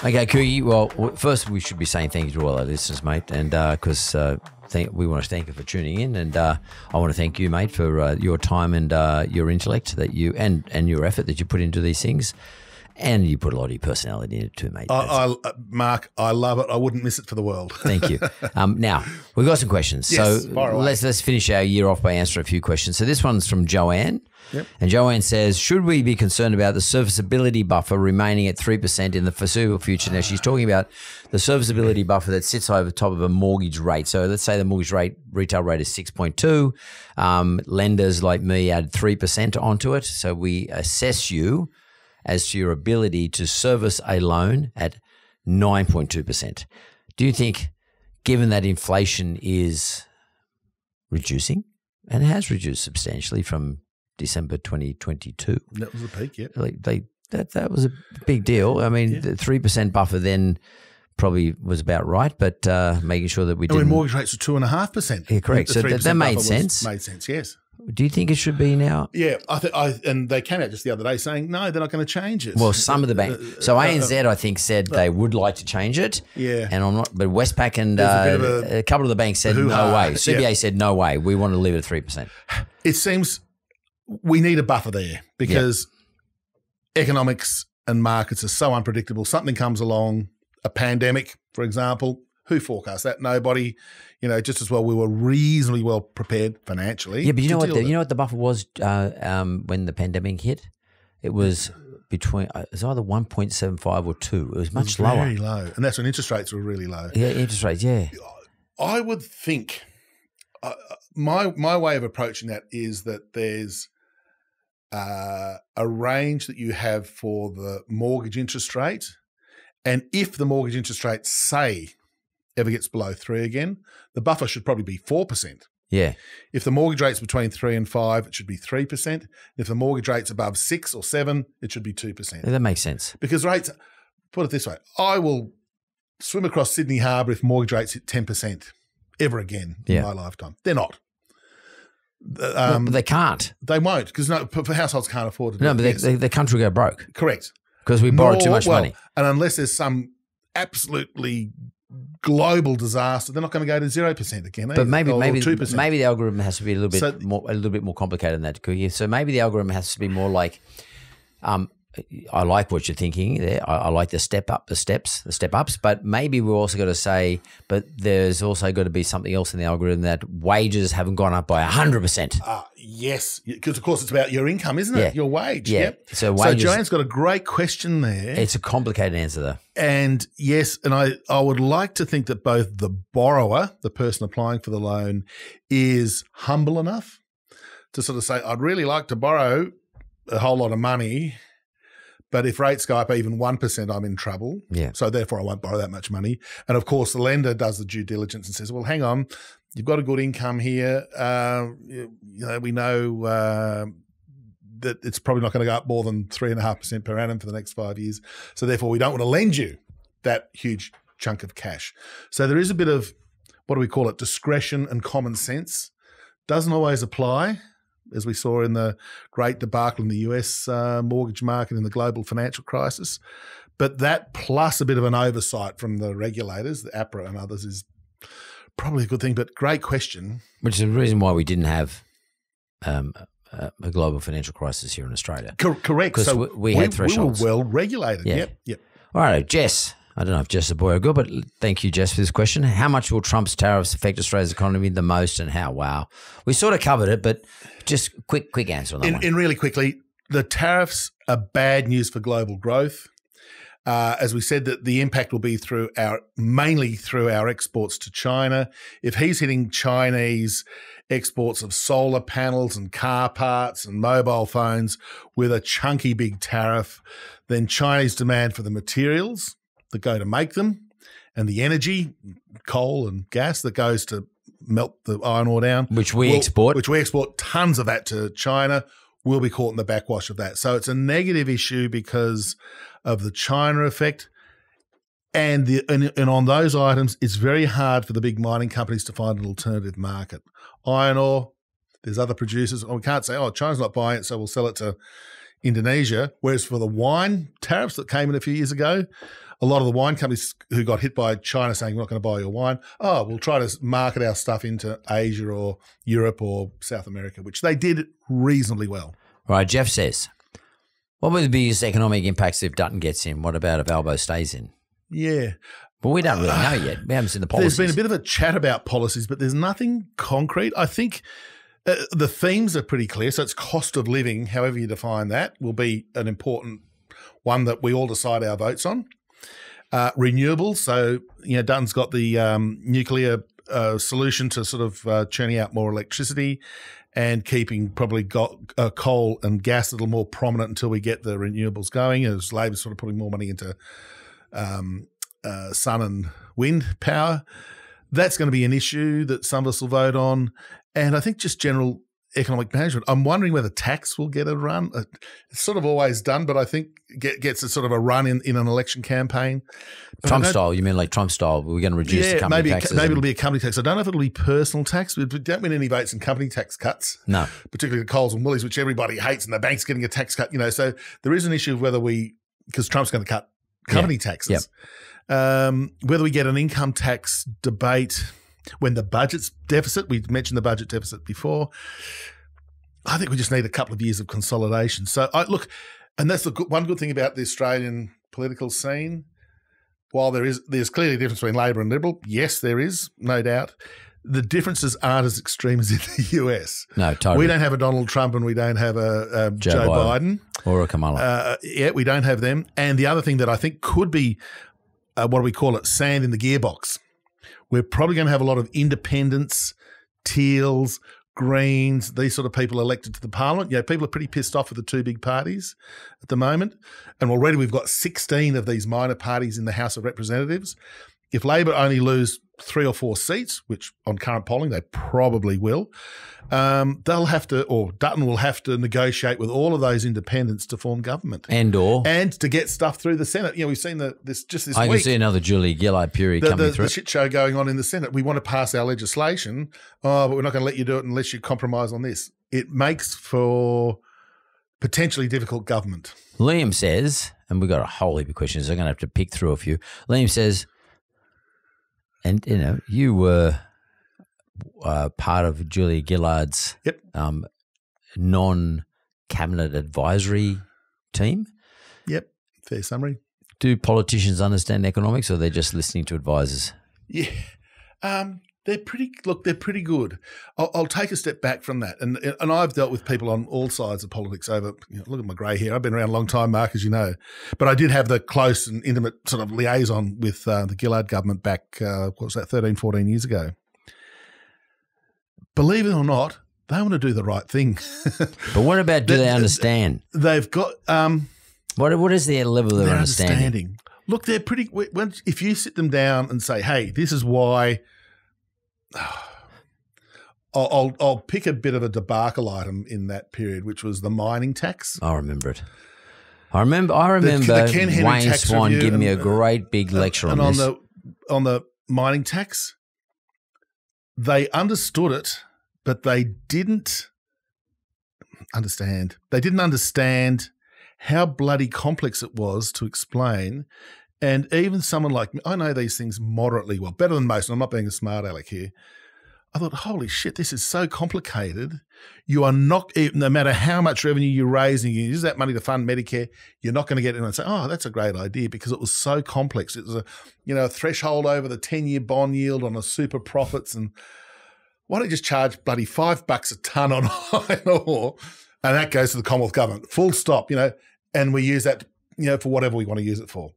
Okay, Coogie. Well, first we should be saying thank you to all our listeners, mate, and because we want to thank you for tuning in, and I want to thank you, mate, for your time and your intellect that you and your effort that you put into these things. And you put a lot of your personality in it too, mate. Mark, I love it. I wouldn't miss it for the world. Thank you. Now, we've got some questions. Yes, so fire away. let's finish our year off by answering a few questions. So this one's from Joanne. Yep. And Joanne says, should we be concerned about the serviceability buffer remaining at 3% in the foreseeable future? Now, she's talking about the serviceability buffer that sits over the top of a mortgage rate. So let's say the mortgage rate, retail rate is 6.2. Lenders like me add 3% onto it. So we assess you as to your ability to service a loan at 9.2%. Do you think, given that inflation is reducing, and it has reduced substantially from December 2022? That was the peak, yeah. That was a big deal. I mean, the 3% buffer then probably was about right, but making sure that we didn't. When mortgage rates were 2.5%. Yeah, correct. So that made sense. Made sense, yes. Do you think it should be now? Yeah, and they came out just the other day saying, no, they're not going to change it. Well, some of the banks. So ANZ, I think, said they would like to change it. Yeah. And I'm not, but Westpac and a couple of the banks said no way. CBA said no way. We want to leave it at 3%. It seems we need a buffer there because economics and markets are so unpredictable. Something comes along, a pandemic, for example. Who forecast that? Nobody. You know, just as well we were reasonably well prepared financially. Yeah, but you know what the buffer was when the pandemic hit? It was between it was either 1.75 or 2. It was much lower. Very low. And that's when interest rates were really low. Yeah, interest rates, yeah. I would think my way of approaching that is that there's a range that you have for the mortgage interest rate. And if the mortgage interest rate, say, ever gets below 3 again, the buffer should probably be 4%. Yeah. If the mortgage rate's between 3 and 5, it should be 3%. If the mortgage rate's above 6 or 7, it should be 2%. Yeah, that makes sense. Because rates, put it this way, I will swim across Sydney Harbour if mortgage rates hit 10% ever again in my lifetime. They're not. But they can't. They won't because households can't afford to do it. No, but the country will go broke. Correct. Because we borrow too much money. And unless there's some absolutely global disaster, they're not going to go to 0% again. But maybe 2%. Maybe the algorithm has to be a little bit more complicated than that, Cookie. So maybe the algorithm has to be more like, I like what you're thinking there. I like the step ups. But maybe we're also got to say, but there's also got to be something else in the algorithm that wages haven't gone up by 100%. Yes, because of course it's about your income, isn't it? Your wage. Yeah. Yep. So Joanne's got a great question there. It's a complicated answer though. And yes, and I would like to think that both the borrower, the person applying for the loan, is humble enough to sort of say, I'd really like to borrow a whole lot of money, but if rates go up even 1%, I'm in trouble. Yeah. So therefore I won't borrow that much money. And of course the lender does the due diligence and says, well, hang on, you've got a good income here. We know that it's probably not going to go up more than 3.5% per annum for the next 5 years. So therefore we don't want to lend you that huge chunk of cash. So there is a bit of, what do we call it, discretion and common sense. Doesn't always apply, as we saw in the great debacle in the US mortgage market in the global financial crisis. But that plus a bit of an oversight from the regulators, the APRA and others, is probably a good thing. But great question. Which is the reason why we didn't have a global financial crisis here in Australia. Correct. Because so we had thresholds. We were well regulated. Yeah. Yep. All right, Jess. I don't know if Jess is a boy or a girl, but thank you, Jess, for this question. How much will Trump's tariffs affect Australia's economy the most and how? Wow. We sort of covered it, but just quick answer on that one. And really quickly, the tariffs are bad news for global growth. As we said, that the impact will be mainly through our exports to China. If he's hitting Chinese exports of solar panels and car parts and mobile phones with a chunky big tariff, then Chinese demand for the materials that go to make them and the energy, coal and gas that goes to melt the iron ore down. Which we export. Which we export tons of that to China. We'll be caught in the backwash of that. So it's a negative issue because of the China effect. And on those items, it's very hard for the big mining companies to find an alternative market. Iron ore, there's other producers. We can't say, China's not buying it, so we'll sell it to Indonesia. Whereas for the wine tariffs that came in a few years ago, a lot of the wine companies who got hit by China saying, we're not going to buy your wine, we'll try to market our stuff into Asia or Europe or South America, which they did reasonably well. Right, Jeff says, what were the biggest economic impacts if Dutton gets in? What about if Albo stays in? Yeah. But we don't really know yet. We haven't seen the policies. There's been a bit of a chat about policies, but there's nothing concrete. I think the themes are pretty clear. So it's cost of living, however you define that, will be an important one that we all decide our votes on. Renewables. So, Dutton's got the nuclear solution to sort of churning out more electricity and keeping probably coal and gas a little more prominent until we get the renewables going, as Labor's sort of putting more money into sun and wind power. That's going to be an issue that some of us will vote on. And I think just general economic management. I'm wondering whether tax will get a run. It's sort of always done, but I think gets a sort of a run in an election campaign. Trump style, you mean like Trump style? We're going to reduce the company taxes. Maybe it'll be a company tax. I don't know if it'll be personal tax. We don't win any votes in company tax cuts. No. Particularly the Coles and Woolies, which everybody hates, and the bank's getting a tax cut. So there is an issue of whether because Trump's going to cut company taxes. Whether we get an income tax debate when the budget's deficit, we mentioned the budget deficit before. I think we just need a couple of years of consolidation. So and that's one good thing about the Australian political scene. While there's clearly a difference between Labor and Liberal, yes, there is, no doubt. The differences aren't as extreme as in the US. No, totally. We don't have a Donald Trump and we don't have a Joe Biden. Or a Kamala. We don't have them. And the other thing that I think could be, what do we call it, sand in the gearbox. We're probably going to have a lot of independents, Teals, Greens, these sort of people elected to the parliament. People are pretty pissed off with the two big parties at the moment. And already we've got 16 of these minor parties in the House of Representatives. If Labor only lose 3 or 4 seats, which on current polling they probably will, they'll have to, or Dutton will have to negotiate with all of those independents to form government. And to get stuff through the Senate. We've seen this week. I can see another Julia Gillard period coming through. The shit show going on in the Senate. We want to pass our legislation, but we're not going to let you do it unless you compromise on this. It makes for potentially difficult government. Liam says, and we've got a whole heap of questions, so I'm going to have to pick through a few. Liam says, and you were part of Julia Gillard's non-cabinet advisory team. Yep, fair summary. Do politicians understand economics, or they're just listening to advisors? Yeah, they're pretty good. I'll take a step back from that, and I've dealt with people on all sides of politics over. Look at my grey hair. I've been around a long time, Mark, as you know. But I did have the close and intimate sort of liaison with the Gillard government back, 13, 14 years ago. Believe it or not, they want to do the right thing. But what about do they understand? They've got what is their level of their understanding? Look, they're pretty. If you sit them down and say, "Hey, this is why," I'll pick a bit of a debacle item in that period, which was the mining tax. I remember it. I remember Wayne Swan giving me a great big lecture on this. On the mining tax, they understood it, but they didn't understand. They didn't understand how bloody complex it was to explain. And even someone like me, I know these things moderately well, better than most, and I'm not being a smart aleck here. I thought, holy shit, this is so complicated. You are not, no matter how much revenue you raise and you use that money to fund Medicare, you're not going to get in and say, oh, that's a great idea, because it was so complex. It was a threshold over the 10-year bond yield on a super profits. And why don't you just charge bloody $5 a tonne on iron ore? And that goes to the Commonwealth government, full stop, and we use that, for whatever we want to use it for.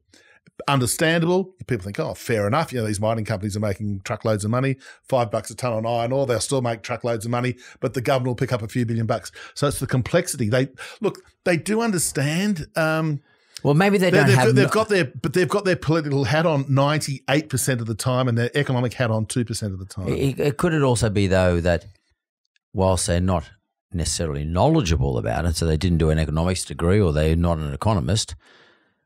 Understandable. People think, oh, fair enough. These mining companies are making truckloads of money, $5 a tonne on iron ore. They'll still make truckloads of money, but the government will pick up a few $billion. So it's the complexity. They do understand. Well, maybe they don't have. They've got their political hat on 98% of the time, and their economic hat on 2% of the time. Could it also be though that whilst they're not necessarily knowledgeable about it, so they didn't do an economics degree or they're not an economist,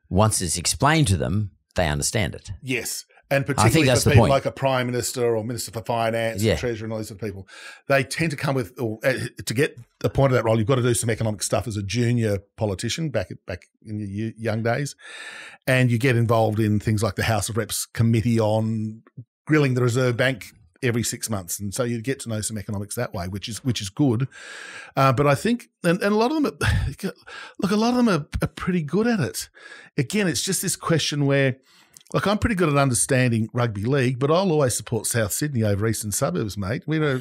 once it's explained to them, they understand it. Yes. And I think particularly that's for the people point. like a Prime Minister or Minister for Finance, Yeah. and Treasurer and all these sort of people, they tend to come with, or to get appointed that role, you've got to do some economic stuff as a junior politician back in your young days. And you get involved in things like the House of Reps committee on grilling the Reserve Bank every 6 months. And so you get to know some economics that way, which is good. But I think, and a lot of them, look, a lot of them are pretty good at it. Again, it's just this question where, look, I'm pretty good at understanding rugby league, but I'll always support South Sydney over Eastern Suburbs, mate. We're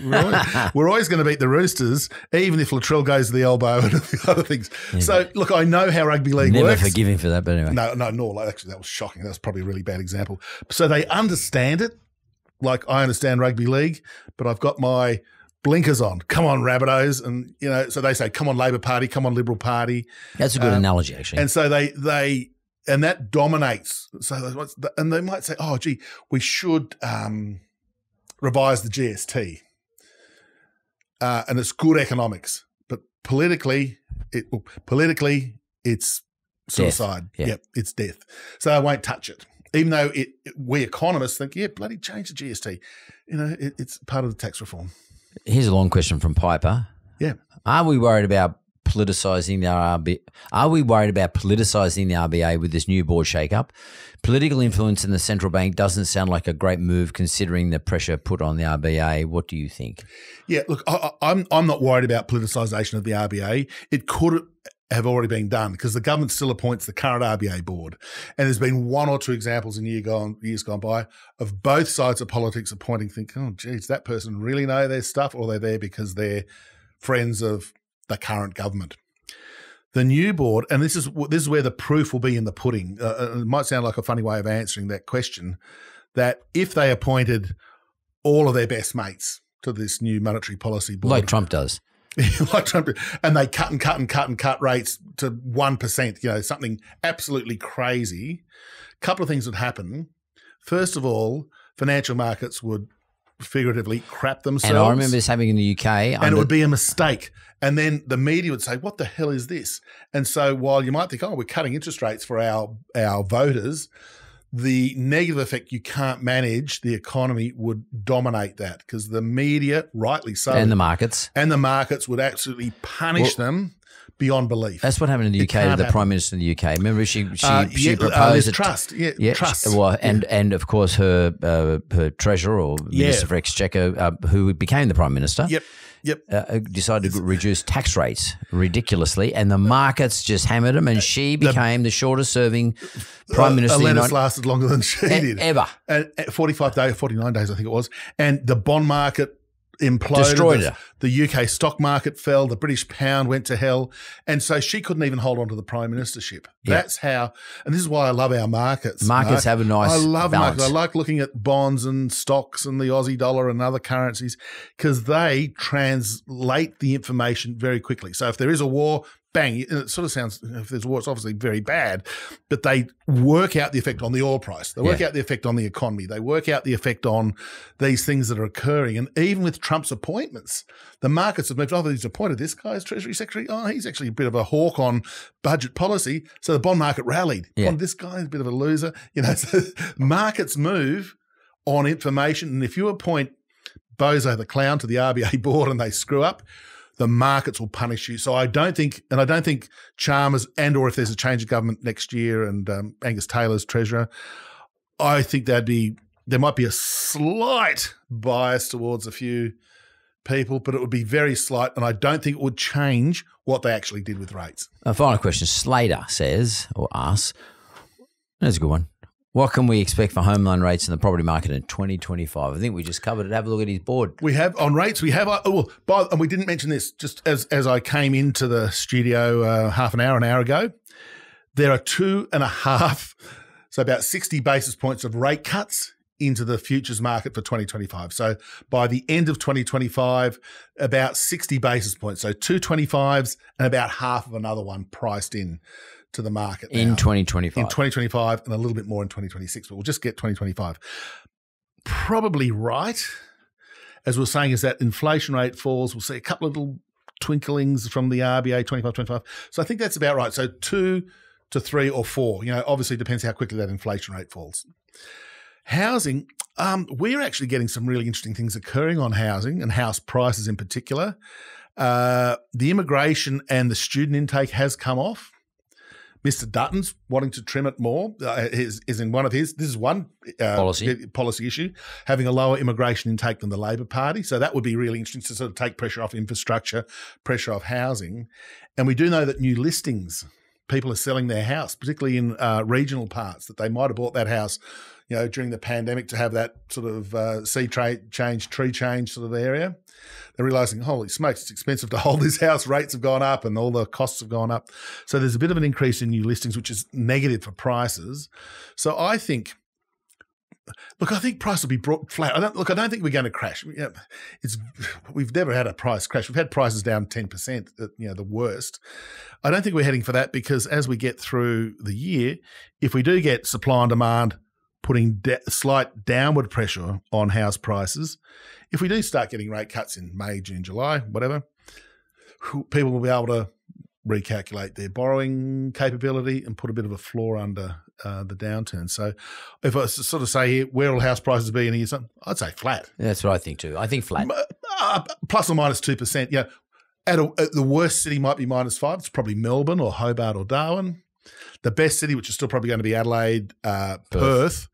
always going to beat the Roosters, even if Latrell goes to the elbow and other things. Yeah. So, look, I know how rugby league works. Never forgive him for that, but anyway. No, actually, that was shocking. That was probably a really bad example. So they understand it, like I understand rugby league, but I've got my blinkers on. Come on, Rabbitohs. And, so they say, come on, Labor Party, come on, Liberal Party. That's a good analogy, actually. And so they and that dominates. So, and they might say, "Oh, gee, we should revise the GST," and it's good economics, but politically, it's suicide. Yeah. Yep, it's death. So I won't touch it, even though we economists think, yeah, bloody change the GST. It's part of the tax reform. Here's a long question from Piper. Yeah, are we worried about politicizing the RBA? Are we worried about politicizing the RBA with this new board shakeup? Political influence in the central bank doesn't sound like a great move considering the pressure put on the RBA. What do you think? Yeah, look, I'm not worried about politicization of the RBA. It could have already been done because the government still appoints the current RBA board. And there's been one or two examples in years gone by of both sides of politics appointing, oh, geez, that person really know their stuff, or they're there because they're friends of the current government. The new board, and this is where the proof will be in the pudding. It might sound like a funny way of answering that question, that if they appointed all of their best mates to this new monetary policy board, like Trump does, and they cut rates to 1%, something absolutely crazy, a couple of things would happen. First of all, financial markets would figuratively crap themselves. And I remember this happening in the UK. And it would be a mistake. And then the media would say, what the hell is this? And so while you might think, we're cutting interest rates for our voters, the negative effect you can't manage, the economy would dominate that because the media, rightly so. And the markets. And the markets would absolutely punish them beyond belief. That's what happened in the UK to the Prime Minister in the UK. Remember she proposed trust. Trust. Well, and of course her treasurer or Minister for Exchequer, who became the Prime Minister. Decided to reduce tax rates ridiculously, and the markets just hammered him, and she became the shortest serving Prime Minister. Atlantis lasted longer than she did. Ever. And 49 days, I think it was. And the bond market imploded. Destroyed her. The UK stock market fell. The British pound went to hell. And so she couldn't even hold on to the prime ministership. That's how, and this is why I love our markets. Markets have a nice I love balance. markets. I like looking at bonds and stocks and the Aussie dollar and other currencies because they translate the information very quickly. So if there is a war, bang, it sort of sounds, if there's a war, it's obviously very bad, but they work out the effect on the oil price. They work out the effect on the economy. They work out the effect on these things that are occurring. And even with Trump's appointments, the markets have moved, he's appointed this guy as Treasury Secretary. He's actually a bit of a hawk on budget policy. So the bond market rallied. This guy's a bit of a loser. So markets move on information. And if you appoint Bozo the Clown to the RBA board and they screw up, the markets will punish you. So I don't think Chalmers or if there's a change of government next year and Angus Taylor's treasurer, I think there might be a slight bias towards a few people, but it would be very slight, and I don't think it would change what they actually did with rates. A final question. Slater says, or asks, that's a good one. What can we expect for home loan rates in the property market in 2025? I think we just covered it. Have a look at his board. We have on rates. We have. And we didn't mention this just as I came into the studio half an hour ago. There are 2.5, so about 60 basis points of rate cuts into the futures market for 2025. So by the end of 2025, about 60 basis points. So 225s and about half of another one priced in to the market now. In 2025. In 2025 and a little bit more in 2026, but we'll just get 2025. Probably right. As we're saying, as that inflation rate falls, we'll see a couple of little twinklings from the RBA, 25. So I think that's about right. So 2 to 3 or 4, obviously depends how quickly that inflation rate falls. Housing, we're actually getting some really interesting things occurring on housing and house prices in particular. The immigration and the student intake has come off. Mr. Dutton's wanting to trim it more. Is in one of his. This is one policy issue, having a lower immigration intake than the Labor Party. So that would be really interesting to sort of take pressure off infrastructure, pressure off housing. And we do know that new listings, people are selling their house, particularly in regional parts, that they might have bought that house, during the pandemic to have that sort of tree change sort of area. They're realising, holy smokes, it's expensive to hold this house. Rates have gone up and all the costs have gone up. So there's a bit of an increase in new listings, which is negative for prices. So I think price will be brought flat. I don't think we're going to crash. We've never had a price crash. We've had prices down 10%, the worst. I don't think we're heading for that because as we get through the year, if we do get supply and demand putting slight downward pressure on house prices, if we do start getting rate cuts in May, June, July, whatever, people will be able to recalculate their borrowing capability and put a bit of a floor under the downturn. So if I sort of say here, where will house prices be in a year? I'd say flat. That's what I think too. I think flat. Plus or minus 2%. At the worst city might be -5. It's probably Melbourne or Hobart or Darwin. The best city, which is still probably going to be Adelaide, Perth,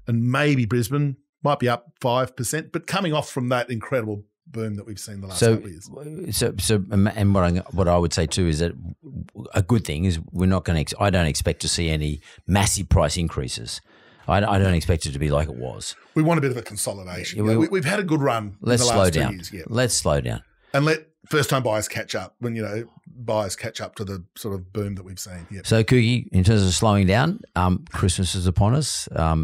and maybe Brisbane, might be up 5%, but coming off from that incredible boom that we've seen the last couple of years. And what I would say too is that a good thing is we're not going to. I don't expect to see any massive price increases. I don't expect it to be like it was. We want a bit of a consolidation. We've had a good run. Let's in the slow last down. 2 years. Yeah. Let's slow down and let first-time buyers catch up when buyers catch up to the sort of boom that we've seen. Yep. So, Kookie, in terms of slowing down, Christmas is upon us. Our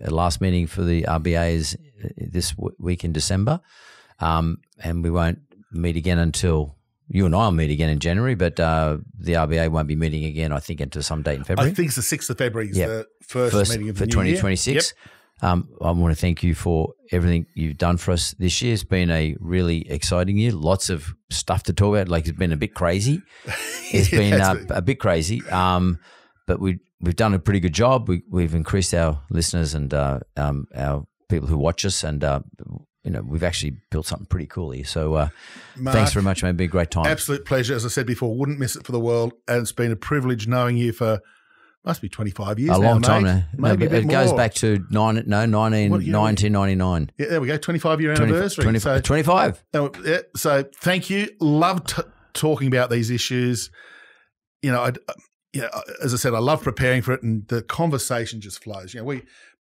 last meeting for the RBA is this week in December, and we won't meet again until you and I will meet again in January. But the RBA won't be meeting again, I think, until some date in February. I think it's the 6th of February is the first meeting of the for new 2026. Year. Yep. I want to thank you for everything you've done for us this year. It's been a really exciting year. Lots of stuff to talk about. Like it's been a bit crazy. It's been a bit crazy, but we've done a pretty good job. We've increased our listeners and our people who watch us, and we've actually built something pretty cool here. So Mark, thanks very much, man. It's been a great time. Absolute pleasure. As I said before, wouldn't miss it for the world. And it's been a privilege knowing you for must be 25 years now, a long time mate. now. Maybe a bit it goes more. back to 1999. Yeah, there we go. 25-year anniversary. 25. So thank you. Love talking about these issues. As I said, I love preparing for it, and the conversation just flows.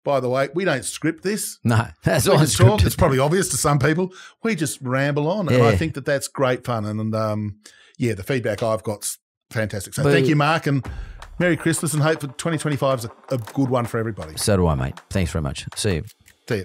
By the way, we don't script this. No, that's we all can talk. scripted. It's probably obvious to some people. We just ramble on, and I think that's great fun. And the feedback I've got's fantastic. So thank you, Mark, and Merry Christmas, and hope for 2025 is a good one for everybody. So do I, mate. Thanks very much. See you. See you.